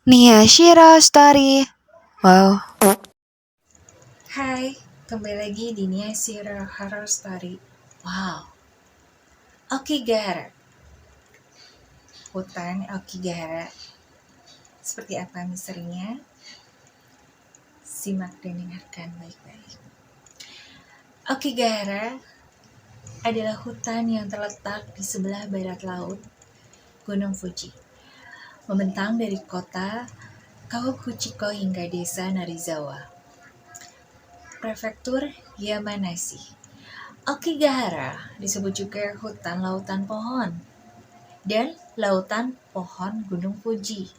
Nia Shira Story. Wow. Hai, kembali lagi di Nia Shira Horror Story. Wow, Aokigahara. Hutan Aokigahara. Seperti apa misterinya? Simak dan dengarkan baik-baik. Aokigahara adalah hutan yang terletak di sebelah barat laut Gunung Fuji. Membentang dari kota Kawaguchiko hingga desa Narizawa, Prefektur Yamanashi. Aokigahara disebut juga hutan lautan pohon dan lautan pohon Gunung Fuji.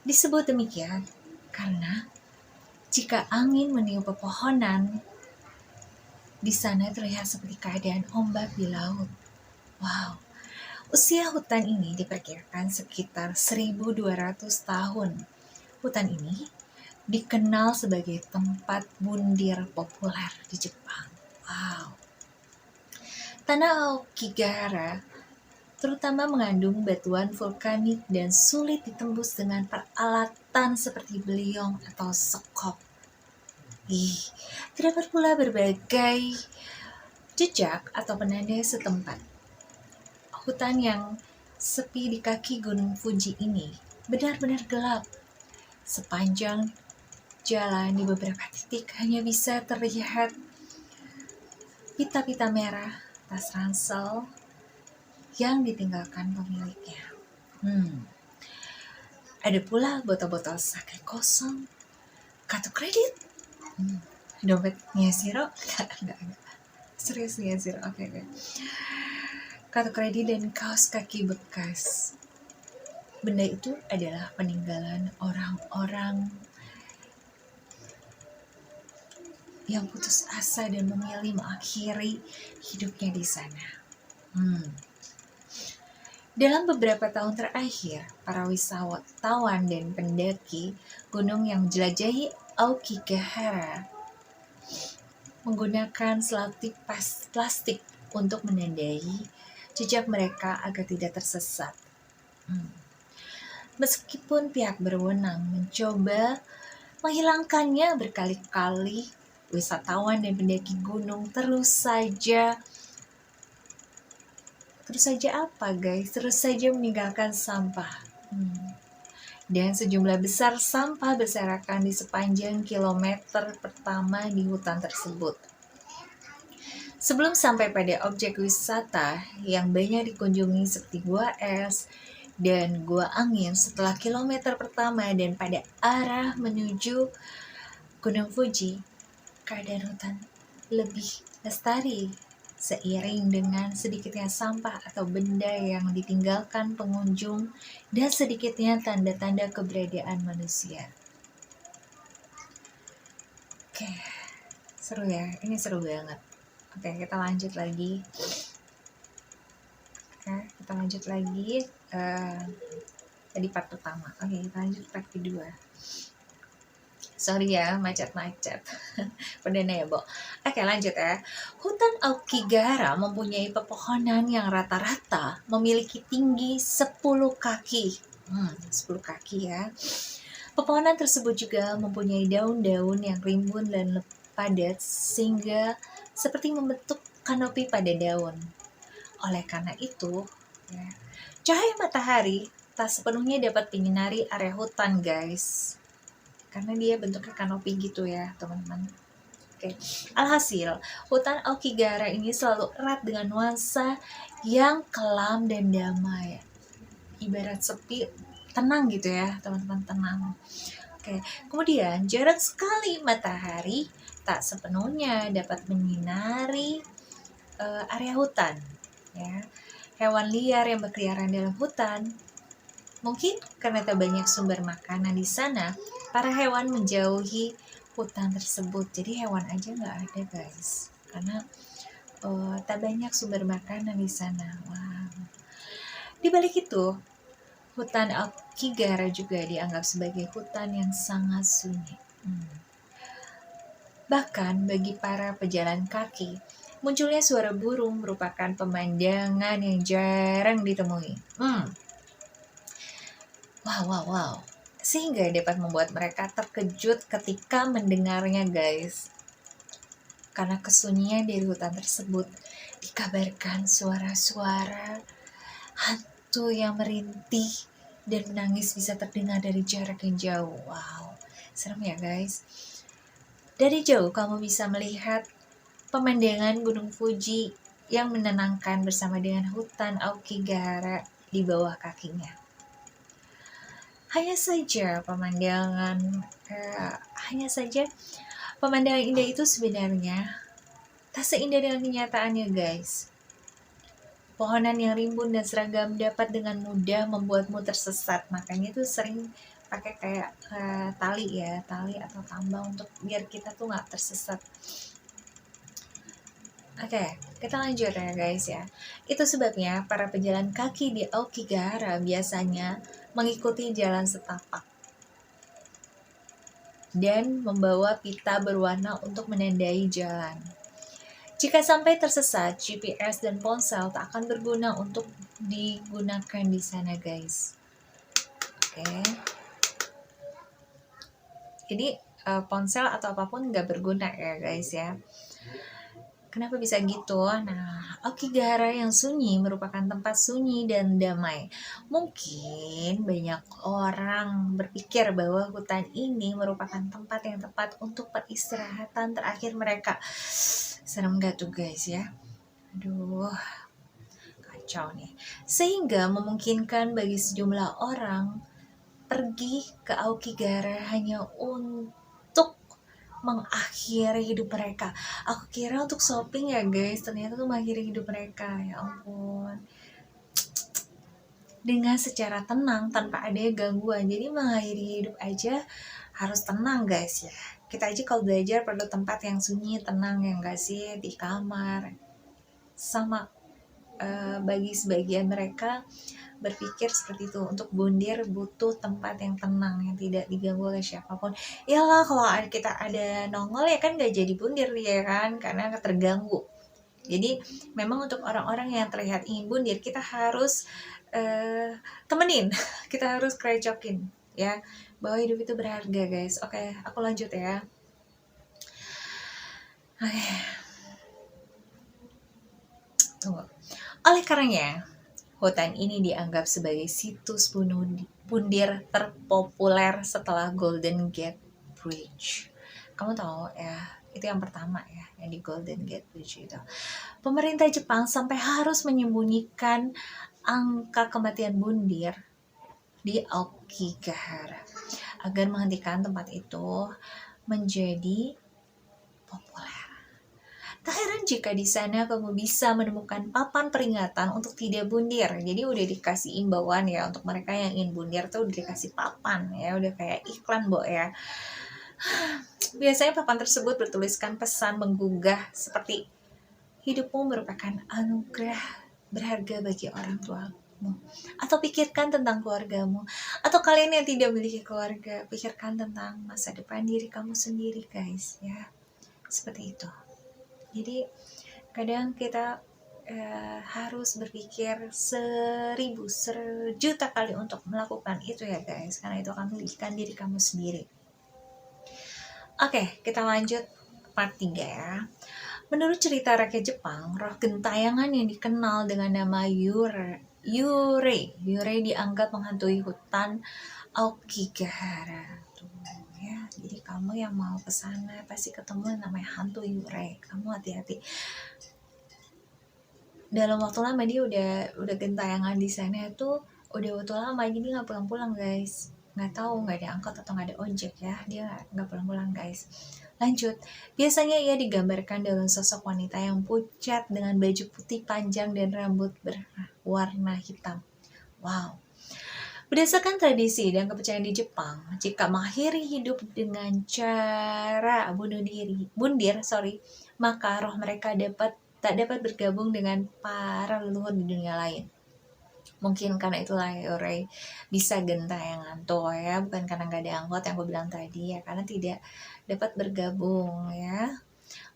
Disebut demikian karena jika angin meniup pepohonan, di sana terlihat seperti keadaan ombak di laut. Wow, usia hutan ini diperkirakan sekitar 1200 tahun. Hutan ini dikenal sebagai tempat bundir populer di Jepang. Wow. Tanah Aokigahara terutama mengandung batuan vulkanik dan sulit ditembus dengan peralatan seperti beliung atau sekop. Terdapat pula berbagai jejak atau penanda setempat. Hutan yang sepi di kaki Gunung Fuji ini benar-benar gelap. Sepanjang jalan di beberapa titik hanya bisa terlihat pita-pita merah tas ransel yang ditinggalkan pemiliknya. Ada pula botol-botol sake kosong, kartu kredit, dompet Miyashiro, enggak. Serius Miyashiro, oke. Kartu kredit dan kaos kaki bekas. Benda itu adalah peninggalan orang-orang yang putus asa dan memilih mengakhiri hidupnya di sana. Dalam beberapa tahun terakhir, para wisatawan dan pendaki gunung yang menjelajahi Aokigahara menggunakan selotip plastik untuk menandai jejak mereka agar tidak tersesat. Meskipun pihak berwenang mencoba menghilangkannya berkali-kali, wisatawan dan pendaki gunung terus saja meninggalkan sampah. Dan sejumlah besar sampah berserakan di sepanjang kilometer pertama di hutan tersebut. Sebelum sampai pada objek wisata yang banyak dikunjungi seperti Gua Es dan Gua Angin setelah kilometer pertama dan pada arah menuju Gunung Fuji, keadaan hutan lebih lestari seiring dengan sedikitnya sampah atau benda yang ditinggalkan pengunjung dan sedikitnya tanda-tanda keberadaan manusia. Oke, seru ya, ini seru banget. Oke, kita lanjut lagi. Tadi part pertama. Oke, kita lanjut part kedua. Sorry ya, macet-macet. Perdana ya, Bo. Oke, lanjut ya. Hutan Aokigahara mempunyai pepohonan yang rata-rata memiliki tinggi 10 kaki. 10 kaki ya. Pepohonan tersebut juga mempunyai daun-daun yang rimbun dan padat sehingga seperti membentuk kanopi pada daun. Oleh karena itu, cahaya matahari tak sepenuhnya dapat menyinari area hutan, guys. Karena dia bentuknya kanopi gitu ya, teman-teman. Oke. Alhasil, hutan Aokigahara ini selalu erat dengan nuansa yang kelam dan damai. Ibarat sepi, tenang gitu ya, teman-teman, tenang. Oke. Kemudian, jarang sekali matahari tak sepenuhnya dapat menyinari area hutan. Ya. Hewan liar yang berkeliaran dalam hutan, mungkin karena tak banyak sumber makanan di sana, para hewan menjauhi hutan tersebut. Jadi hewan aja nggak ada, guys, karena tak banyak sumber makanan di sana. Wow. Di balik itu, hutan Aokigahara juga dianggap sebagai hutan yang sangat sunyi. Bahkan bagi para pejalan kaki, munculnya suara burung merupakan pemandangan yang jarang ditemui. Wow. Sehingga dapat membuat mereka terkejut ketika mendengarnya, guys. Karena kesunyian dari hutan tersebut dikabarkan suara-suara hantu yang merintih dan menangis bisa terdengar dari jarak yang jauh. Wow, serem ya guys. Dari jauh kamu bisa melihat pemandangan Gunung Fuji yang menenangkan bersama dengan hutan Aokigahara di bawah kakinya. Hanya saja pemandangan indah itu sebenarnya tak seindah dengan kenyataannya, guys. Pohonan yang rimbun dan seragam dapat dengan mudah membuatmu tersesat. Makanya tuh sering pakai kayak tali atau tambang untuk biar kita tuh nggak tersesat. Oke, kita lanjut ya guys ya. Itu sebabnya para pejalan kaki di Aokigahara biasanya mengikuti jalan setapak dan membawa pita berwarna untuk menandai jalan. Jika sampai tersesat, GPS dan ponsel tak akan berguna untuk digunakan di sana, guys. Oke. Jadi ponsel atau apapun nggak berguna ya, guys ya. Kenapa bisa gitu? Nah, Aokigahara yang sunyi merupakan tempat sunyi dan damai. Mungkin banyak orang berpikir bahwa hutan ini merupakan tempat yang tepat untuk peristirahatan terakhir mereka. Serem gak tuh guys ya? Aduh, kacau nih. Sehingga memungkinkan bagi sejumlah orang pergi ke Aokigahara hanya untuk mengakhiri hidup mereka. Aku kira untuk shopping ya guys, ternyata tuh mengakhiri hidup mereka. Ya ampun, dengan secara tenang tanpa ada gangguan. Jadi mengakhiri hidup aja harus tenang guys ya. Kita aja kalau belajar perlu tempat yang sunyi, tenang ya enggak sih, di kamar. Sama bagi sebagian mereka berpikir seperti itu, untuk bundir butuh tempat yang tenang yang tidak diganggu oleh siapapun. Iyalah kalau kita ada nongol ya kan gak jadi bundir ya kan, karena terganggu. Jadi memang untuk orang-orang yang terlihat ingin bundir kita harus temenin, kita harus krecokin ya, bahwa hidup itu berharga guys. Oke, aku lanjut ya. Oke. Tunggu. Oleh karenanya hutan ini dianggap sebagai situs bunuh bundir terpopuler setelah Golden Gate Bridge. Kamu tahu ya, itu yang pertama ya, yang di Golden Gate Bridge itu. Pemerintah Jepang sampai harus menyembunyikan angka kematian bundir di Aokigahara agar menghentikan tempat itu menjadi populer. Tak heran jika di sana kamu bisa menemukan papan peringatan untuk tidak bundir. Jadi udah dikasih imbauan ya untuk mereka yang ingin bundir tuh udah dikasih papan ya, udah kayak iklan Bo ya. Biasanya papan tersebut bertuliskan pesan menggugah seperti hidupmu merupakan anugerah berharga bagi orang tuamu, atau pikirkan tentang keluargamu, atau kalian yang tidak memiliki keluarga, pikirkan tentang masa depan diri kamu sendiri guys ya. Seperti itu. Jadi kadang kita harus berpikir 1000, 1.000.000 kali untuk melakukan itu ya guys, karena itu akan merugikan diri kamu sendiri. Oke, kita lanjut part 3 ya. Menurut cerita rakyat Jepang, roh gentayangan yang dikenal dengan nama Yurei dianggap menghantui hutan Aokigahara. Ya, jadi kamu yang mau ke sana pasti ketemu namanya hantu Yurei. Kamu hati-hati. Dalam waktu lama dia udah gentayangan di sana tuh udah waktu lama, jadi nggak pulang-pulang guys. Nggak tahu, nggak ada angkot atau nggak ada ojek ya, dia nggak pulang-pulang guys. Lanjut, biasanya ia digambarkan dalam sosok wanita yang pucat dengan baju putih panjang dan rambut berwarna hitam. Wow. Berdasarkan tradisi dan kepercayaan di Jepang, jika mengakhiri hidup dengan cara bundir, maka roh mereka tak dapat bergabung dengan para leluhur di dunia lain. Mungkin karena itulah Yurei bisa gentayangan tuh ya, bukan karena nggak ada angkot yang gue bilang tadi ya, karena tidak dapat bergabung ya.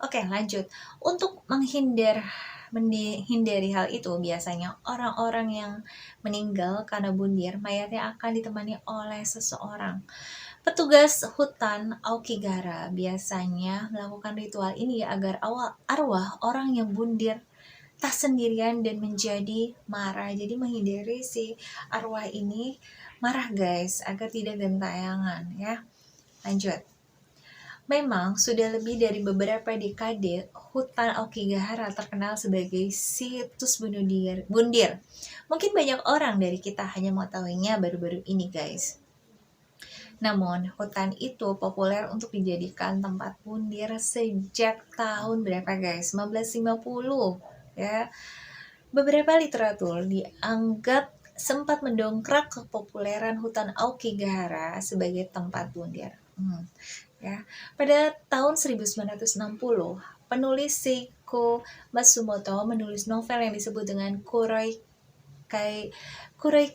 Oke, lanjut. Untuk menghindari hal itu, biasanya orang-orang yang meninggal karena bundir, mayatnya akan ditemani oleh seseorang. Petugas hutan Aokigahara biasanya melakukan ritual ini agar arwah orang yang bundir tak sendirian dan menjadi marah. Jadi menghindari si arwah ini marah guys, agar tidak gentayangan ya. Lanjut. Memang sudah lebih dari beberapa dekade, hutan Aokigahara terkenal sebagai situs bundir. Mungkin banyak orang dari kita hanya mengetahuinya baru-baru ini guys. Namun, hutan itu populer untuk dijadikan tempat bundir sejak tahun berapa guys? 1950 ya. Beberapa literatur dianggap sempat mendongkrak kepopuleran hutan Aokigahara sebagai tempat bundir. Ya. Pada tahun 1960, penulis Seiko Matsumoto menulis novel yang disebut dengan Kuroi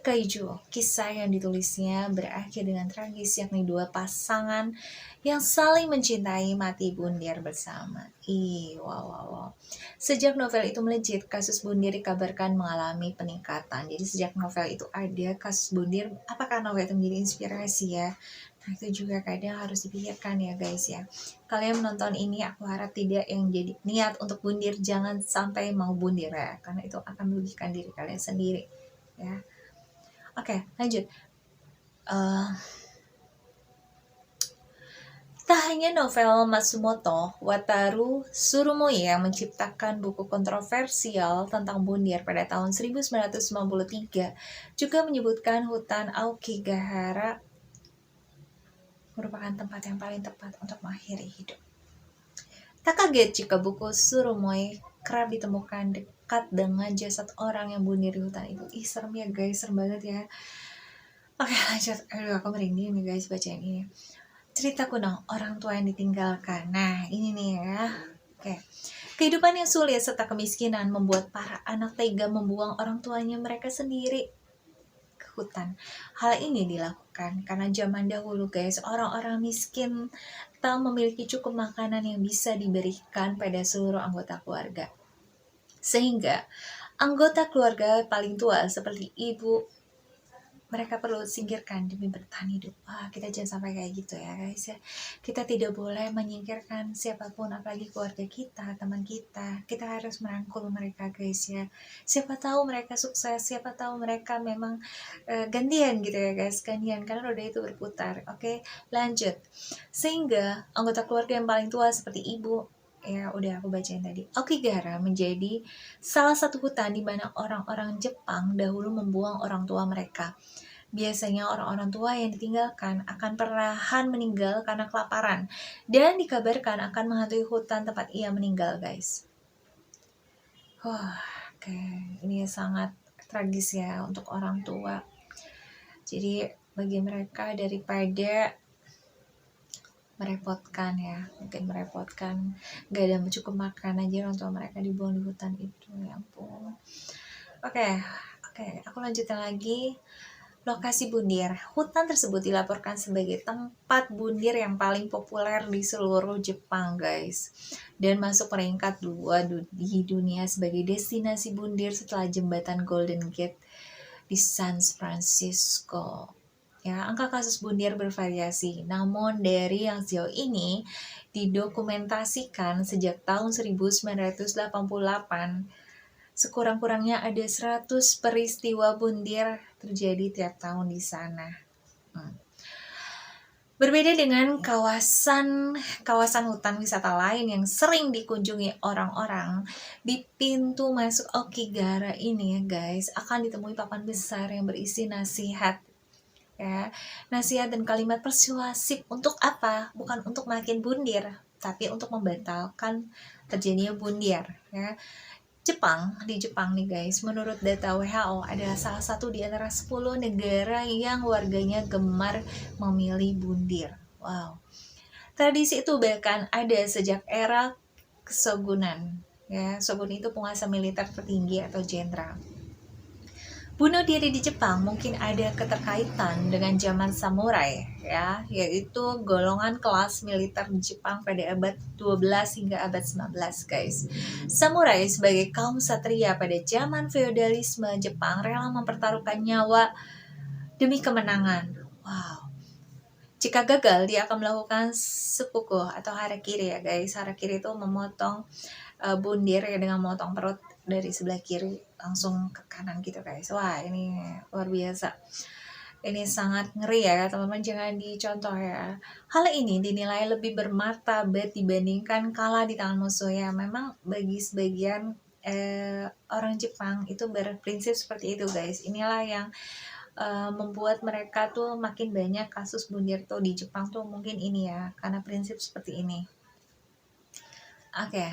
Kaijo. Kisah yang ditulisnya berakhir dengan tragis, yakni dua pasangan yang saling mencintai mati bundir bersama. Wow. Sejak novel itu melejit, kasus bundir dikabarkan mengalami peningkatan. Jadi sejak novel itu ada kasus bundir, apakah novel itu menjadi inspirasi ya? Nah, itu juga kadang harus dipikirkan ya guys ya. Kalian menonton ini, aku harap tidak yang jadi niat untuk bundir, jangan sampai mau bundir ya, karena itu akan merugikan diri kalian sendiri ya. Oke, lanjut. Tak hanya novel Matsumoto, Wataru Surumoi yang menciptakan buku kontroversial tentang bundir pada tahun 1993 juga menyebutkan hutan Aokigahara merupakan tempat yang paling tepat untuk mengakhiri hidup. Tak kaget jika buku Surumoi kerap ditemukan dekat dengan jasad orang yang bundir di hutan itu. Serem ya guys, serem banget ya. Oke, lanjut. Aduh, aku merinding nih guys bacain ini. Cerita kuno, orang tua yang ditinggalkan. Nah, ini nih ya. Oke. Kehidupan yang sulit serta kemiskinan membuat para anak tega membuang orang tuanya mereka sendiri ke hutan. Hal ini dilakukan karena zaman dahulu guys, orang-orang miskin tak memiliki cukup makanan yang bisa diberikan pada seluruh anggota keluarga. Sehingga anggota keluarga paling tua seperti ibu, mereka perlu singkirkan demi bertahan hidup. Kita jangan sampai kayak gitu ya guys ya. Kita tidak boleh menyingkirkan siapapun, apalagi keluarga kita, teman kita. Kita harus merangkul mereka guys ya. Siapa tahu mereka sukses, siapa tahu mereka memang gantian gitu ya guys, gantian karena roda itu berputar. Oke, lanjut. Sehingga anggota keluarga yang paling tua seperti ibu, ya udah aku bacain tadi. Aokigahara menjadi salah satu hutan di mana orang-orang Jepang dahulu membuang orang tua mereka. Biasanya orang-orang tua yang ditinggalkan akan perlahan meninggal karena kelaparan dan dikabarkan akan menghantui hutan tempat ia meninggal guys. Oke. Ini sangat tragis ya untuk orang tua. Jadi bagi mereka daripada merepotkan ya, mungkin merepotkan, gak ada cukup makan aja orang tua mereka dibuang di hutan itu, ya ampun. Oke, aku lanjutin lagi. Lokasi bundir. Hutan tersebut dilaporkan sebagai tempat bundir yang paling populer di seluruh Jepang guys, dan masuk peringkat 2 di dunia sebagai destinasi bundir setelah jembatan Golden Gate di San Francisco. Ya, angka kasus bundir bervariasi, namun dari yang sejauh ini didokumentasikan sejak tahun 1988, sekurang-kurangnya ada 100 peristiwa bundir terjadi tiap tahun di sana. Berbeda dengan kawasan hutan wisata lain yang sering dikunjungi orang-orang, di pintu masuk Aokigahara ini ya guys, akan ditemui papan besar yang berisi nasihat. Ya, nasihat dan kalimat persuasif untuk apa? Bukan untuk makin bundir, tapi untuk membatalkan terjadinya bundir. Ya. Di Jepang nih guys, menurut data WHO adalah salah satu di antara 10 negara yang warganya gemar memilih bundir. Wow. Tradisi itu bahkan ada sejak era kesogunan. Ya, shogun itu penguasa militer tertinggi atau jenderal. Bunuh diri di Jepang mungkin ada keterkaitan dengan zaman samurai ya, yaitu golongan kelas militer di Jepang pada abad 12 hingga abad 19 guys. Samurai sebagai kaum satria pada zaman feodalisme Jepang rela mempertaruhkan nyawa demi kemenangan. Wow. Jika gagal, dia akan melakukan seppuku atau harakiri ya guys. Harakiri itu memotong bundir ya, dengan memotong perut dari sebelah kiri langsung ke kanan gitu guys. Wah, ini luar biasa. Ini sangat ngeri ya teman-teman, jangan dicontoh ya. Hal ini dinilai lebih bermartabat dibandingkan kalah di tangan musuh ya. Memang bagi sebagian orang Jepang itu berprinsip seperti itu guys. Inilah yang membuat mereka tuh makin banyak kasus bundir tuh di Jepang tuh, mungkin ini ya, karena prinsip seperti ini. Oke.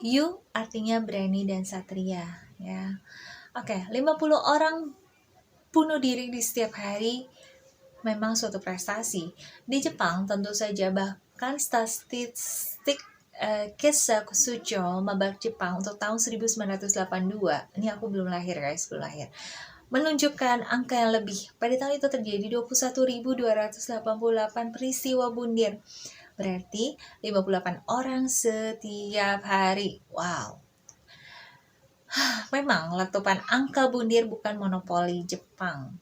Yu artinya berani dan satria ya. Oke, 50 orang bunuh diri di setiap hari memang suatu prestasi. Di Jepang tentu saja, bahkan statistik Kesa Kusucho Mabak Jepang untuk tahun 1982, ini aku belum lahir guys, belum lahir, menunjukkan angka yang lebih. Pada tahun itu terjadi 21.288 peristiwa bundir. Berarti 58 orang setiap hari. Wow. Memang letupan angka bundir bukan monopoli Jepang.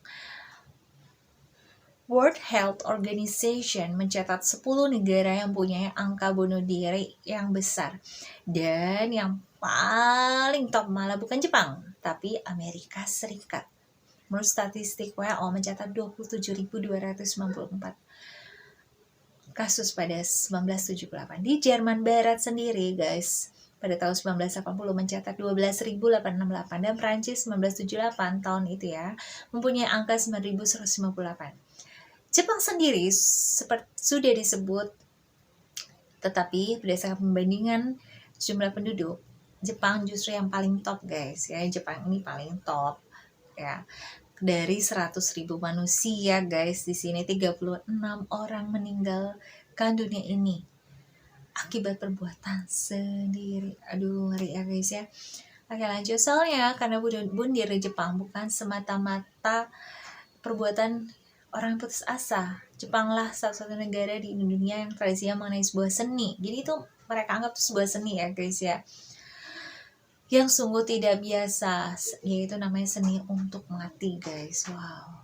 World Health Organization mencatat 10 negara yang punya angka bunuh diri yang besar. Dan yang paling top malah bukan Jepang, tapi Amerika Serikat. Menurut statistik WHO mencatat 27.294 kasus pada 1978. Di Jerman Barat sendiri guys, pada tahun 1980 mencatat 12.868 dan Prancis 1978 tahun itu ya mempunyai angka 9.158. Jepang sendiri seperti sudah disebut, tetapi berdasarkan pembandingan jumlah penduduk, Jepang justru yang paling top guys ya. Jepang ini paling top ya. Dari 100.000 manusia guys, di sini 36 orang meninggalkan dunia ini akibat perbuatan sendiri. Aduh, ngeri ya guys ya. Oke lanjut, soalnya karena bundir di Jepang bukan semata-mata perbuatan orang putus asa. Jepanglah salah satu negara di dunia yang tradisinya mengenai sebuah seni. Jadi itu mereka anggap itu sebuah seni ya guys ya, yang sungguh tidak biasa, yaitu namanya seni untuk mati guys. Wow.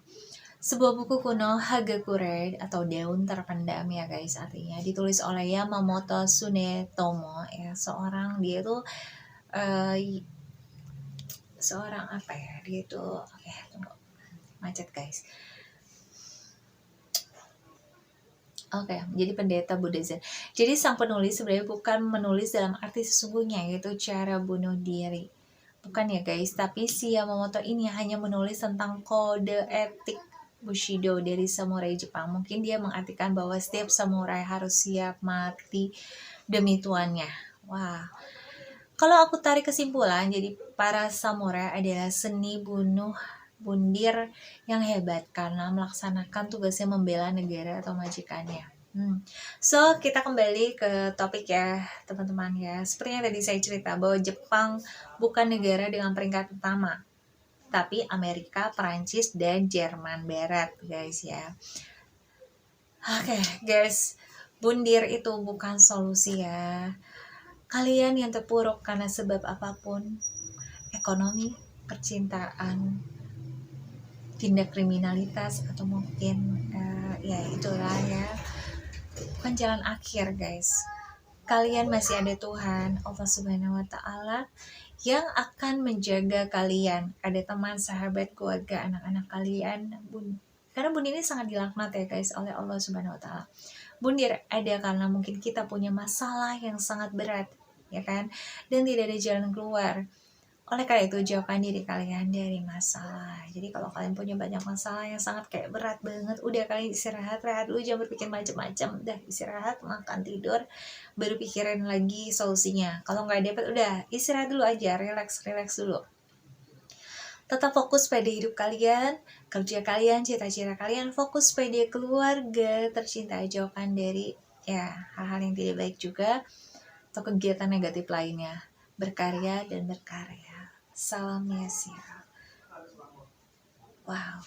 Sebuah buku kuno Hagakure atau daun terpendam ya guys, artinya ditulis oleh Yamamoto Tsunetomo ya, seorang dia tuh seorang apa ya, dia itu oke, tunggu, macet guys. Oke, jadi pendeta Buddha Zen. Jadi sang penulis sebenarnya bukan menulis dalam arti sesungguhnya, yaitu cara bunuh diri. Bukan ya guys, tapi si Yamamoto ini hanya menulis tentang kode etik Bushido dari samurai Jepang. Mungkin dia mengartikan bahwa setiap samurai harus siap mati demi tuannya. Wah, kalau aku tarik kesimpulan, jadi para samurai adalah seni bunuh bundir yang hebat karena melaksanakan tugasnya membela negara atau majikannya. So, kita kembali ke topik ya teman-teman ya. Seperti yang tadi saya cerita bahwa Jepang bukan negara dengan peringkat pertama, tapi Amerika, Perancis, dan Jerman Barat guys ya. Oke guys, bundir itu bukan solusi ya. Kalian yang terpuruk karena sebab apapun, ekonomi, percintaan, tindak kriminalitas, atau mungkin ya itulah ya, bukan jalan akhir guys. Kalian masih ada Tuhan, Allah Subhanahu wa Ta'ala, yang akan menjaga kalian. Ada teman, sahabat, keluarga, anak-anak kalian. Karena bundir ini sangat dilaknat ya guys oleh Allah Subhanahu wa Ta'ala. Bundir ada karena mungkin kita punya masalah yang sangat berat ya kan, dan tidak ada jalan keluar. Oleh karena itu, jauhkan diri kalian dari masalah. Jadi kalau kalian punya banyak masalah yang sangat kayak berat banget, udah kalian istirahat, rehat dulu, jangan berpikir macam-macam. Udah istirahat, makan, tidur, baru pikirin lagi solusinya. Kalau nggak dapat, udah istirahat dulu aja, relax dulu. Tetap fokus pada hidup kalian, kerja kalian, cita-cita kalian, fokus pada keluarga tercinta, jauhkan dari ya hal-hal yang tidak baik juga atau kegiatan negatif lainnya. Berkarya dan berkarya. Salam Yasir. Wow.